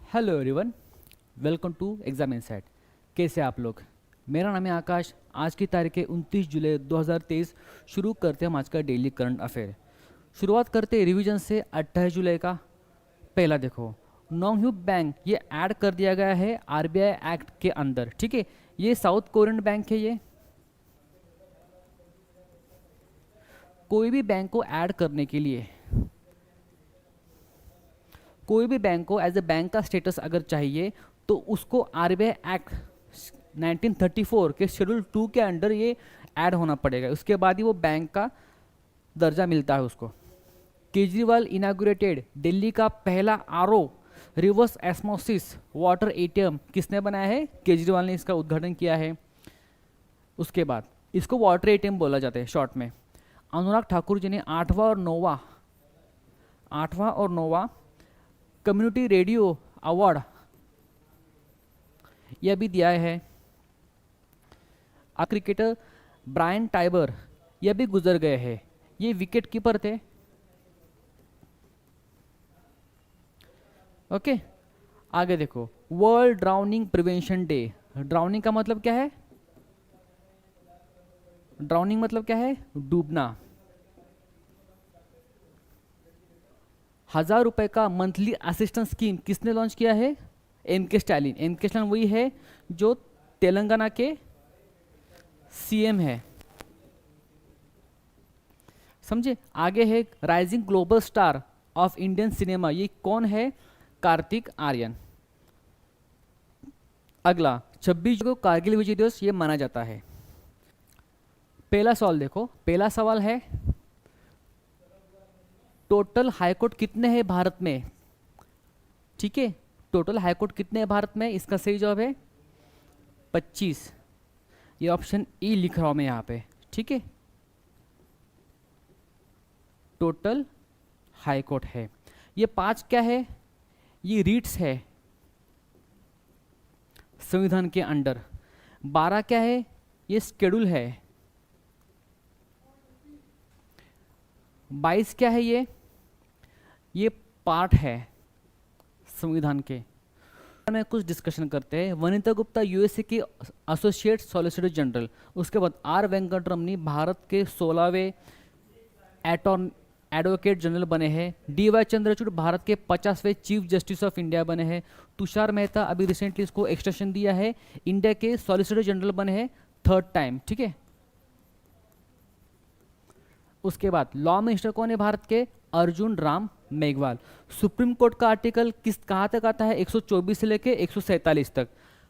Hello everyone, welcome to exam insight. कैसे आप लोग? मेरा नाम है आकाश। आज की तारीख है 29 जुलाई 2023। शुरू करते हैं हम आज का डेली करंट अफेयर। शुरुआत करते हैं रिवीजन से। 28 जुलाई का पहला देखो, नोंगह्यू बैंक ये ऐड कर दिया गया है आरबीआई एक्ट के अंदर। ठीक है, ये साउथ कोरियन बैंक है। ये कोई भी बैंक को ऐड करने के लिए, कोई भी बैंक को एज ए बैंक का स्टेटस अगर चाहिए तो उसको आरबीआई एक्ट 1934 के शेड्यूल 2 के अंडर ये ऐड होना पड़ेगा। उसके बाद ही वो बैंक का दर्जा मिलता है उसको। केजरीवाल इनाग्रेटेड दिल्ली का पहला RO reverse osmosis water ATM किसने बनाया है? केजरीवाल ने इसका उद्घाटन किया है। उसके बाद इसको वाटर एटीएम बोला जाता है शॉर्ट में। अनुराग ठाकुर जी ने 8वां और 9वां कम्युनिटी रेडियो अवार्ड यह भी दिया है। क्रिकेटर ब्रायन टाइबर यह भी गुजर गए हैं। ये विकेट कीपर थे। ओके, आगे देखो, world drowning prevention day. Drowning का मतलब क्या है? ड्राउनिंग मतलब क्या है? डूबना। 1,000 रुपए का मंथली असिस्टेंस स्कीम किसने लॉन्च किया है? एम के स्टालिन। एम के स्टालिन वही है जो तेलंगाना के सीएम है। समझे? आगे है rising global star of Indian cinema. ये कौन है? कार्तिक आर्यन। अगला 26 को कारगिल विजय दिवस ये माना जाता है। पहला सवाल देखो, पहला सवाल है टोटल हाईकोर्ट कितने हैं भारत में? ठीक है, टोटल हाईकोर्ट कितने हैं भारत में? इसका सही जवाब है 25। ये ऑप्शन ई लिख रहा हूं मैं यहाँ पे। ठीक है, टोटल हाईकोर्ट है। ये 5 क्या है? ये रीट्स है संविधान के अंडर। 12 क्या है? ये शेड्यूल है। 22 क्या है? ये पार्ट है संविधान के। में कुछ डिस्कशन करते हैं। वनिता गुप्ता यूएसए की एसोसिएट सॉलिसिटर जनरल। उसके बाद आर वेंकटरमनी भारत के 16वें एडवोकेट जनरल बने हैं। डी वाई चंद्रचूड़ भारत के 50वें चीफ जस्टिस ऑफ इंडिया बने हैं। तुषार मेहता अभी रिसेंटली इसको एक्सटेंशन दिया है, इंडिया के सॉलिसिटर जनरल बने हैं 3rd टाइम। ठीक है, उसके बाद लॉ मिनिस्टर कौन है भारत के? अर्जुन राम मेघवाल। सुप्रीम कोर्ट का आर्टिकल किस कहाँ तक आता है? 124 से लेके 147 तक।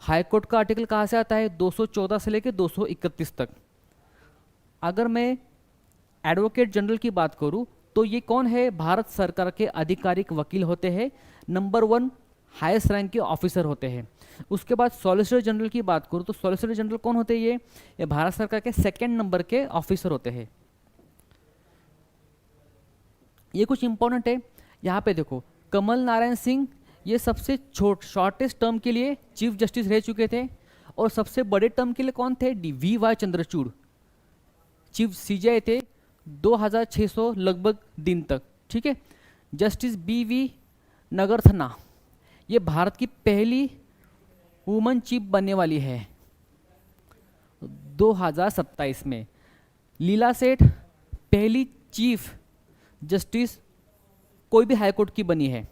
हाई कोर्ट का आर्टिकल कहाँ से आता है? 214 से लेके 231 तक। अगर मैं एडवोकेट जनरल की बात करूं तो ये कौन है? भारत सरकार के आधिकारिक वकील होते हैं। नंबर 1 हाईएस्ट रैंक के ऑफिसर होते हैं। उसके बाद सॉलिसिटर जनरल की बात करूं तो सॉलिसिटर जनरल कौन होते हैं? ये भारत सरकार के 2nd नंबर के ऑफिसर होते हैं। ये कुछ इंपॉर्टेंट है। यहाँ पे देखो, कमल नारायण सिंह ये सबसे शॉर्टेस्ट टर्म के लिए चीफ जस्टिस रह चुके थे। और सबसे बड़े टर्म के लिए कौन थे? V Y Chandrachud chief CJI थे 2600 लगभग दिन तक। ठीक है, जस्टिस बी वी नगरथना ये भारत की पहली वुमन चीफ बनने वाली है 2027 में। लीला सेठ पहली चीफ जस्टिस कोई भी हाईकोर्ट की बनी है।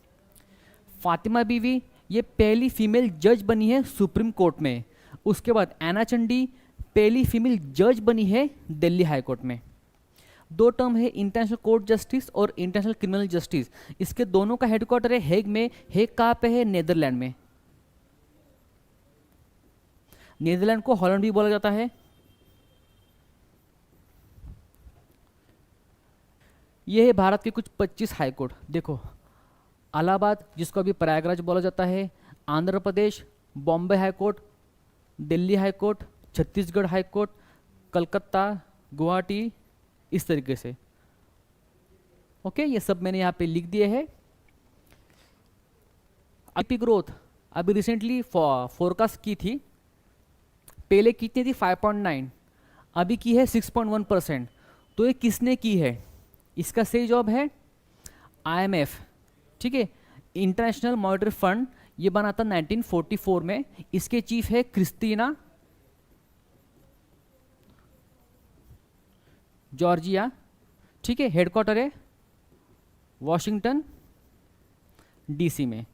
फातिमा बीवी ये पहली फीमेल जज बनी है सुप्रीम कोर्ट में। उसके बाद एना चंडी पहली फीमेल जज बनी है दिल्ली हाईकोर्ट में। 2 टर्म है इंटरनेशनल कोर्ट जस्टिस और इंटरनेशनल क्रिमिनल जस्टिस। इसके दोनों का हेडक्वार्टर है हेग में। हेग कहाँ पे है? नेदरलैंड में। नेदरलैंड को हॉलैंड भी बोला जाता है। ये है भारत के कुछ 25 हाईकोर्ट। देखो, इलाहाबाद जिसको अभी प्रयागराज बोला जाता है, Andhra Pradesh, Bombay high court, Delhi high court, Chhattisgarh high court, Calcutta, Guwahati, इस तरीके से। ओके, ये सब मैंने यहाँ पे लिख दिए हैं। जीडीपी ग्रोथ अभी रिसेंटली फोरकास्ट की थी। पहले कितनी थी? 5.9, अभी की है 6.1%। तो ये किसने की है? इसका सही जवाब है IMF। ठीक है, इंटरनेशनल मॉनेटरी फंड ये बना था 1944 में। इसके चीफ है क्रिस्टीना जॉर्जिया, ठीक है। हेडक्वार्टर है वॉशिंगटन डीसी में।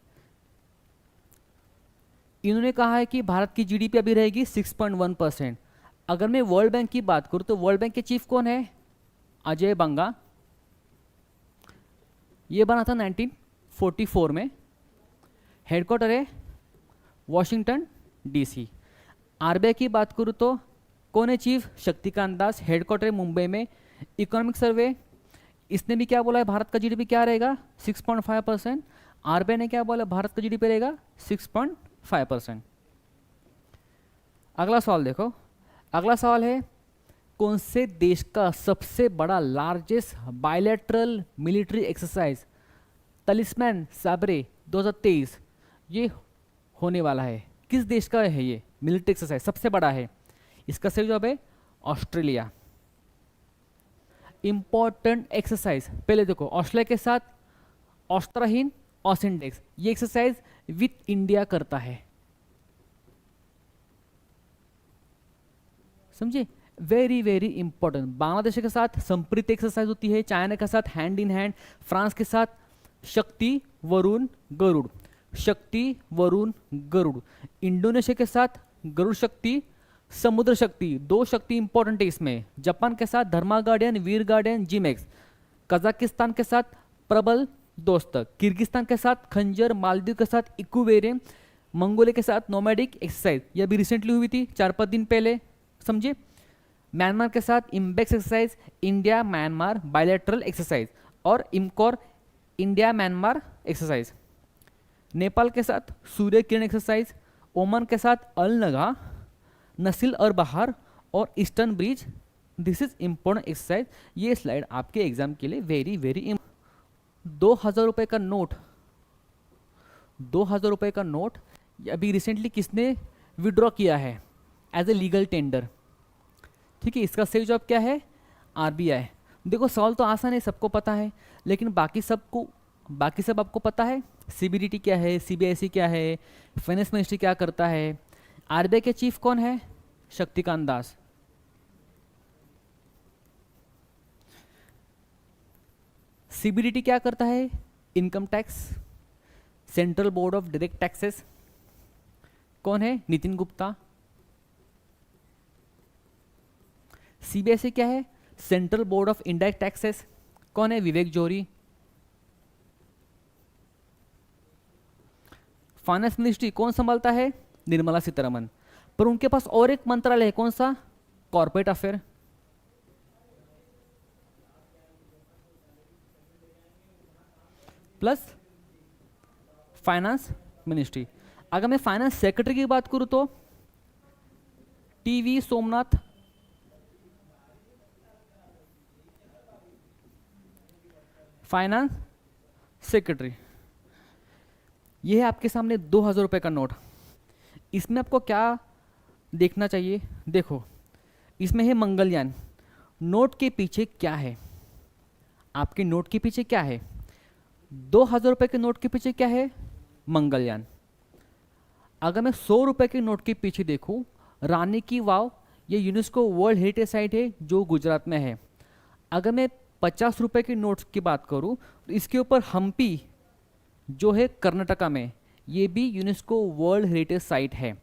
इन्होंने कहा है कि भारत की जीडीपी अभी रहेगी 6.1%। अगर मैं वर्ल्ड बैंक की बात करूं तो वर्ल्ड बैंक के चीफ कौन है? अजय बंगा। ये बना था 1944 में। हेडक्वार्टर है वॉशिंगटन डीसी। आरबीआई की बात करूं तो कौन है चीफ? शक्तिकांत दास। हेडक्वार्टर है मुंबई में। इकोनॉमिक सर्वे, इसने भी क्या बोला है? भारत का जीडीपी क्या रहेगा? 6.5%। आरबीआई ने क्या बोला? भारत का जीडीपी रहेगा 6.5%। अगला सवाल देखो। अगला सवाल है कौन से देश का सबसे बड़ा लार्जेस्ट बायलैटरल मिलिट्री एक्सरसाइज तलिस्मैन साबरे 2023 ये होने वाला है? किस देश का है ये मिलिट्री एक्सरसाइज सबसे बड़ा है? इसका सही जवाब है ऑस्ट्रेलिया। इंपॉर्टेंट एक्सरसाइज, पहले देखो ऑस्ट्रेलिया के साथ ऑस्ट्राहीन ऑसिंडेक्स, ये एक्सरसाइज विथ इंडिया करता है, समझे? Very very important. बांग्लादेश के साथ संप्रीत एक्सरसाइज होती है, चाइना के साथ हैंड इन हैंड, फ्रांस के साथ शक्ति वरुण गरुड़, शक्ति वरुण गरुड़, इंडोनेशिया के साथ गरुड़ शक्ति समुद्र शक्ति, दो शक्ति इंपॉर्टेंट है इसमें। जापान के साथ धर्मा गार्डियन वीर गार्डियन जिमेक्स, कजाकिस्तान के साथ प्रबल दोस्तक, किर्गिस्तान के साथ खंजर, मालदीव के साथ इक्वेरियम, मंगोलिया के साथ नोमैडिक एक्सरसाइज, ये अभी रिसेंटली हुई थी 4-5 दिन पहले, समझे? म्यांमार के साथ IMBEX exercise, India Myanmar bilateral exercise और IMCOR India Myanmar exercise. Nepal के साथ सूर्य किरण एक्सरसाइज, ओमान के साथ अल नगा, नसिल और बहार और eastern bridge, this is important exercise. ये स्लाइड आपके एग्जाम के लिए वेरी वेरी 2000 रुपये का नोट, 2000 रुपये का नोट अभी रिसेंटली किसने विड्रॉ किया है एज ए लीगल टेंडर, ठीक है? इसका सही जवाब क्या है? आरबीआई। देखो सवाल तो आसान है, सबको पता है, लेकिन बाकी सब आपको पता है? सीबीडीटी क्या है, सीबीआईसी क्या है, फाइनेंस मिनिस्ट्री क्या करता है? आरबीआई के चीफ कौन है? शक्तिकांत दास। सीबीडीटी क्या करता है? Income tax, central board of direct taxes, कौन है? नितिन गुप्ता। सीबीआईसी क्या है? Central board of indirect taxes, कौन है? विवेक जोरी। फाइनेंस मिनिस्ट्री कौन संभालता है? निर्मला सीतारमन। पर उनके पास और एक मंत्रालय है, कौन सा? Corporate affair. Plus finance ministry. अगर मैं फाइनेंस सेक्रेटरी की बात करूं तो टीवी सोमनाथ, फाइनेंस सेक्रेटरी। यह है आपके सामने 2000 रुपये का नोट। इसमें आपको क्या देखना चाहिए? देखो इसमें है मंगलयान। नोट के पीछे क्या है? आपके नोट के पीछे क्या है? 2000 रुपये के नोट के पीछे क्या है? मंगलयान। अगर मैं 100 रुपये के नोट के पीछे देखूं, रानी की वाव, ये यूनेस्को वर्ल्ड हेरिटेज साइट है जो गुजरात में है। अगर मैं 50 रुपये के नोट्स की बात करूं तो इसके ऊपर हम्पी जो है कर्नाटका में, ये भी यूनेस्को वर्ल्ड हेरिटेज साइट है।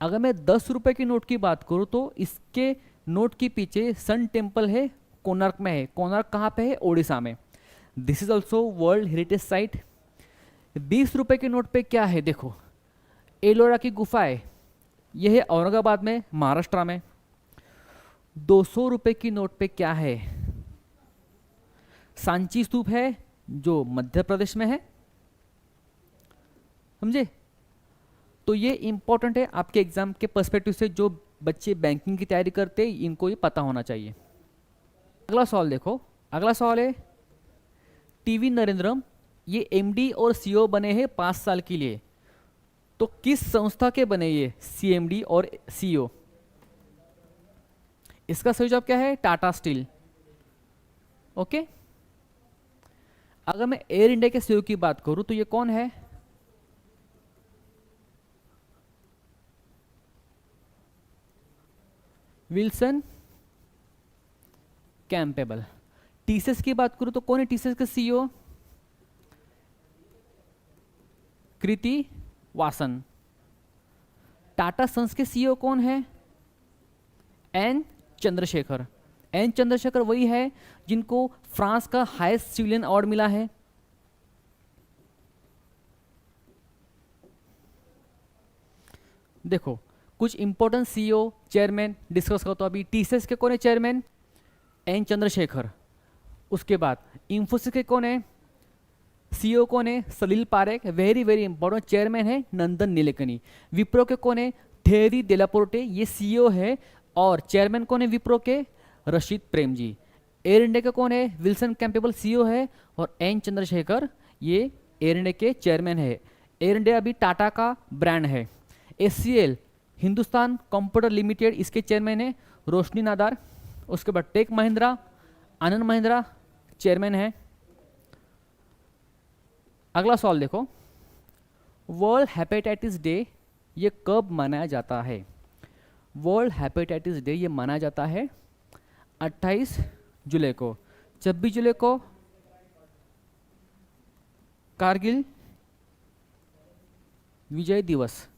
अगर मैं 10 रुपये की नोट की बात करूं तो इसके नोट के पीछे सन टेम्पल है, कोणार्क में है। कोणार्क कहाँ पे है? ओडिशा में। This is also world heritage site. 20 रुपये के नोट पे क्या है? देखो एलोरा की गुफा है, यह है औरंगाबाद में, महाराष्ट्र में। 200 रुपये की नोट पे क्या है? सांची स्तूप है जो मध्य प्रदेश में है, समझे? तो ये इंपॉर्टेंट है आपके एग्जाम के पर्सपेक्टिव से। जो बच्चे बैंकिंग की तैयारी करते हैं इनको ये पता होना चाहिए। अगला सवाल देखो। अगला सवाल है टीवी नरेंद्रम, ये एमडी और सीईओ बने हैं 5 साल के लिए, तो किस संस्था के बने ये सीएमडी और सीईओ? इसका सही जवाब क्या है? टाटा स्टील। ओके। अगर मैं एयर इंडिया के सीईओ की बात करूं तो ये कौन है? Wilson Campbell. टीसीएस की बात करूं तो कौन है टीसीएस का सीईओ? कृति वासन। टाटा सन्स के सीईओ कौन है? एन चंद्रशेखर। एन चंद्रशेखर वही है जिनको फ्रांस का हाईएस्ट सिविलियन अवार्ड मिला है। देखो कुछ इंपॉर्टेंट सीईओ चेयरमैन डिस्कस करता हूं अभी। टीसीएस के कौन है चेयरमैन? एन चंद्रशेखर। उसके बाद इंफोसिस के कौन है सीईओ? कौन है? Salil Parekh. Very very important chairman है नंदन नीलेकनी। विप्रो के कौन है? थेरी देलापोर्टे, ये सीईओ है। और चेयरमैन कौन है विप्रो के? रशीद प्रेम जी। एयर इंडिया के कौन है? विल्सन कैंपेबल सीईओ है। और एन चंद्रशेखर ये एयर इंडिया के चेयरमैन है। एयर इंडिया अभी टाटा का ब्रांड है। एचसीएल हिंदुस्तान कंप्यूटर लिमिटेड, इसके चेयरमैन है रोशनी नादार। उसके बाद टेक महिंद्रा, आनंद महिंद्रा चेयरमैन है। अगला सवाल देखो, वर्ल्ड हेपेटाइटिस डे ये कब मनाया जाता है? वर्ल्ड हेपेटाइटिस डे ये मनाया जाता है 28 जुलाई को। 26 जुलाई को कारगिल विजय दिवस,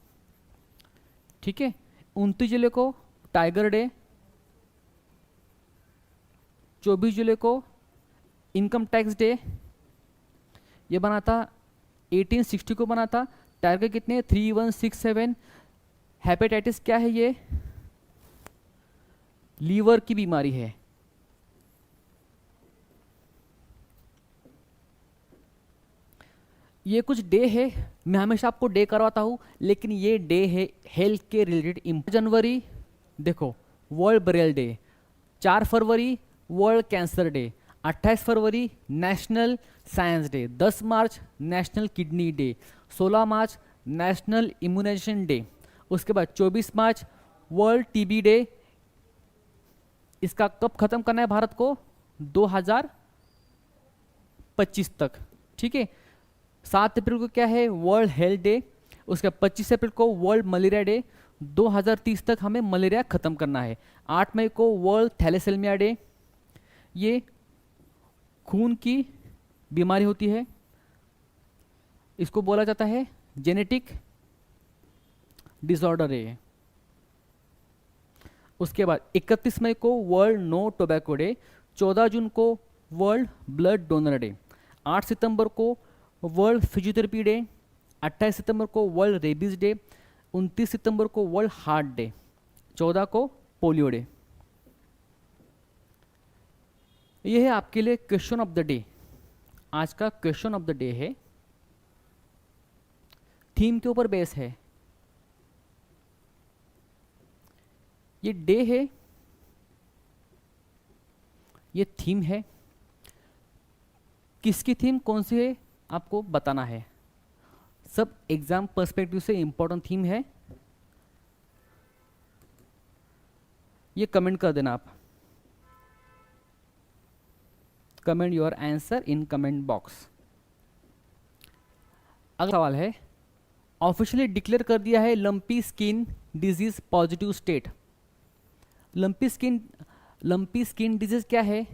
ठीक है। 29 जुलाई को टाइगर डे। 24 जुलाई को इनकम टैक्स डे ये बना था 1860 को बना था। टारगेट कितने? 3167। हेपेटाइटिस क्या है? ये लीवर की बीमारी है। ये कुछ डे है, मैं हमेशा आपको डे करवाता हूं, लेकिन ये डे है हेल्थ के रिलेटेड। जनवरी देखो वर्ल्ड ब्रेल डे। 4 फरवरी वर्ल्ड कैंसर डे। 28 फरवरी नेशनल साइंस डे। 10 मार्च नेशनल किडनी डे। 16 मार्च नेशनल इम्यूनाइजेशन डे। उसके बाद 24 मार्च वर्ल्ड टीबी डे। इसका कब खत्म करना है भारत को? 2025 तक, ठीक है। 7 अप्रैल को क्या है? World health day. उसके बाद 25 अप्रैल को वर्ल्ड मलेरिया डे। 2030 तक हमें मलेरिया खत्म करना है। 8 मई को वर्ल्ड थैलेसेमिया डे। ये खून की बीमारी होती है, इसको बोला जाता है जेनेटिक डिसऑर्डर है। उसके बाद 31 मई को वर्ल्ड नो टोबैको डे। 14 जून को वर्ल्ड ब्लड डोनर डे। 8 सितंबर को वर्ल्ड फिजियोथेरेपी डे। 28 सितंबर को वर्ल्ड रेबीज डे। 29 सितंबर को वर्ल्ड हार्ट डे। 14 को पोलियो डे। यह है आपके लिए क्वेश्चन ऑफ द डे। आज का क्वेश्चन ऑफ द डे है, थीम के ऊपर बेस है। ये डे है, ये थीम है। किसकी थीम कौन सी है आपको बताना है। सब एग्जाम पर्सपेक्टिव से इंपॉर्टेंट थीम है। ये कमेंट कर देना आप। Comment your answer in comment box. अगला सवाल है, ऑफिशियली डिक्लेयर कर दिया है lumpy skin disease positive state. Lumpy skin disease क्या है?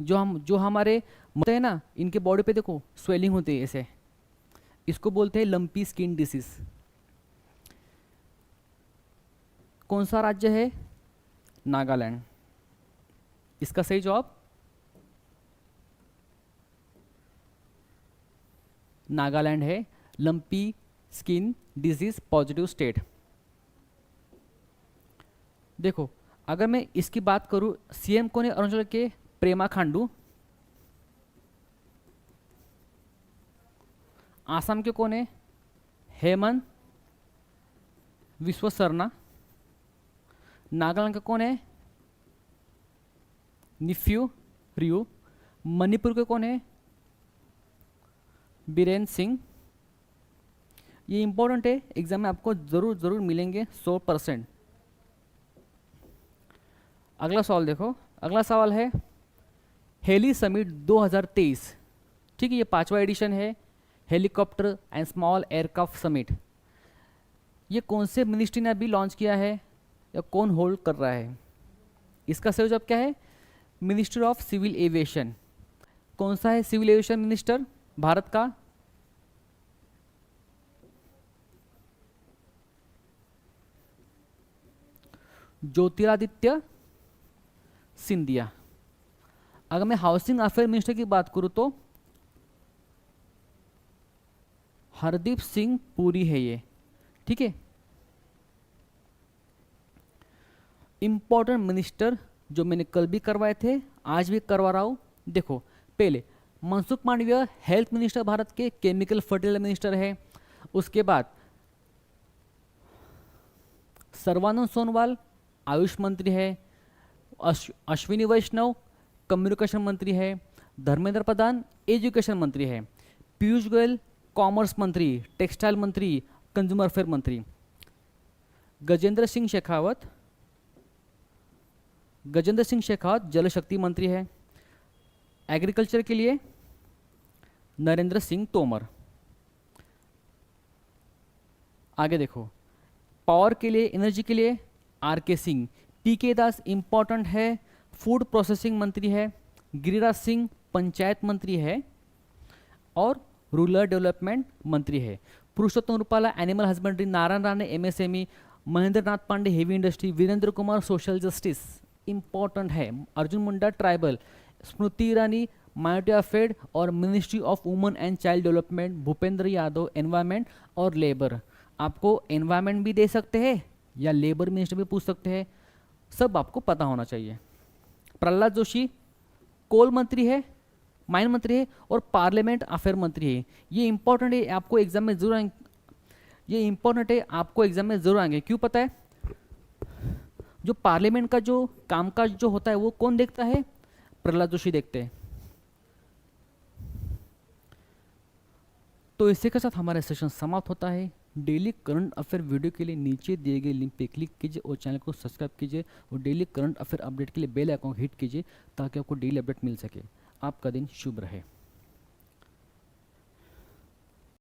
जो हमारे होते हैं ना, इनके बॉडी पे देखो स्वेलिंग होती है ऐसे, इसको बोलते हैं लंपी स्किन डिसीज। कौन सा राज्य है? नागालैंड। इसका सही जवाब नागालैंड है। Lumpy skin disease positive state. देखो अगर मैं इसकी बात करूं, सीएम कौन है अरुणाचल के? प्रेमा खांडू। आसाम के कौन है? हेमंत विश्व शर्मा। नागालैंड का कौन है? निफ्यू रियू। मणिपुर के कौन है? बीरेन सिंह। ये इंपॉर्टेंट है, एग्जाम में आपको जरूर मिलेंगे 100%। अगला सवाल देखो, अगला सवाल है हेली समिट 2023, ठीक है। ये 5वां एडिशन है helicopter and small aircraft summit. ये कौन से मिनिस्ट्री ने अभी लॉन्च किया है या कौन होल्ड कर रहा है? इसका सही जवाब क्या है? Minister of civil aviation. कौन सा है सिविल एविएशन मिनिस्टर भारत का? ज्योतिरादित्य सिंधिया। अगर मैं हाउसिंग अफेयर मिनिस्टर की बात करूं तो हरदीप सिंह पुरी है ये, ठीक है। इंपॉर्टेंट मिनिस्टर जो मैंने कल भी करवाए थे, आज भी करवा रहा हूं। देखो, पहले मनसुख मांडविया हेल्थ मिनिस्टर भारत के, केमिकल फर्टिलाइजर मिनिस्टर है। उसके बाद सर्बानंद सोनोवाल आयुष मंत्री है। अश्विनी वैष्णव कम्युनिकेशन मंत्री है। धर्मेंद्र प्रधान एजुकेशन मंत्री है। पीयूष गोयल कॉमर्स मंत्री, टेक्सटाइल मंत्री, कंज्यूमर अफेयर मंत्री। गजेंद्र सिंह शेखावत जल शक्ति मंत्री है। एग्रीकल्चर के लिए नरेंद्र सिंह तोमर। आगे देखो, पावर के लिए, एनर्जी के लिए आर के सिंह। पी के दास इंपॉर्टेंट है, फूड प्रोसेसिंग मंत्री है। गिरिराज सिंह पंचायत मंत्री है और रूरल डेवलपमेंट मंत्री है। Purushottam Rupala animal husbandry. Narayan Rane MSME. Mahendra Nath Pandey heavy industry. Virendra Kumar social justice important है। Arjun Munda tribal. Smriti Irani minority affair और ministry of women and child development. Bhupender Yadav environment और लेबर। आपको एनवायरमेंट भी दे सकते हैं या लेबर मिनिस्टर भी पूछ सकते हैं, सब आपको पता होना चाहिए। प्रहलाद जोशी कोल मंत्री है, माइन मंत्री है और पार्लियामेंट अफेयर मंत्री है। ये इंपॉर्टेंट है, आपको एग्जाम में जरूर आएंगे। क्यों पता है? जो पार्लियामेंट का जो कामकाज जो होता है वो कौन देखता है? प्रहलाद जोशी देखते हैं। तो इसी के साथ हमारा सेशन समाप्त होता है। डेली करंट अफेयर वीडियो के लिए नीचे दिए गए लिंक पे क्लिक कीजिए और चैनल को सब्सक्राइब कीजिए और डेली करंट अफेयर अपडेट के लिए बेल आइकन हिट कीजिए ताकि आपको डेली अपडेट मिल सके। आपका दिन शुभ रहे।